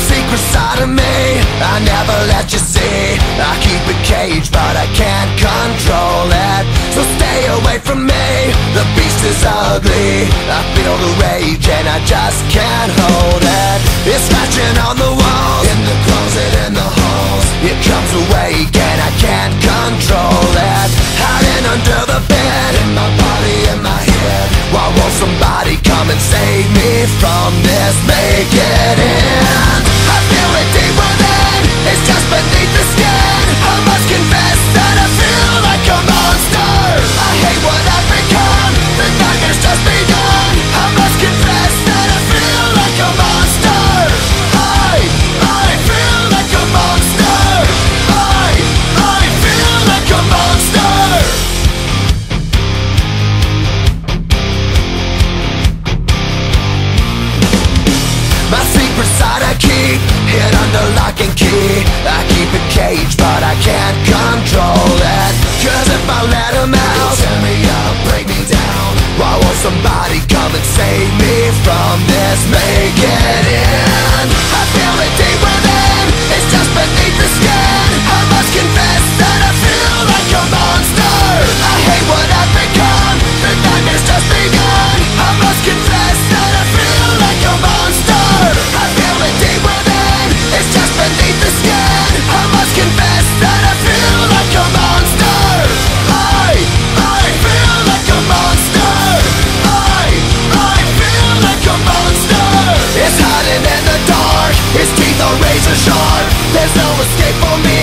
secret side of me I never let you see. I keep it caged but I can't control it. So stay away from me, the beast is ugly. I feel the rage and I just can't hold it. It's scratching on the walls, in the closet, in the halls. It comes awake and I can't control it. Hiding under the bed, in my body, in my head. Why won't somebody come and save me from this? Make it end. I feel it deep within, it's just beneath the skin. I must confess that I feel like a monster. I hate what I've become, the nightmare's just begun. I must confess that I feel like a monster. I feel like a monster. I feel like a monster. My secret side I keep hid under lock and key. I keep it caged but I can't control it. Cause if I let him out, tear me up, break me down. Why won't somebody come and save me from this? Make it end. I feel it deep within, it's just beneath the skin. I must confess that I feel like a monster. I hate what I've become, the nightmare's just begun. I must confess that I feel like a monster. I feel it deep within, it's just beneath the skin. I must confess that I feel like a monster. I feel like a monster. I feel like a monster. It's hiding in the dark, its teeth are razor sharp. There's no escape for me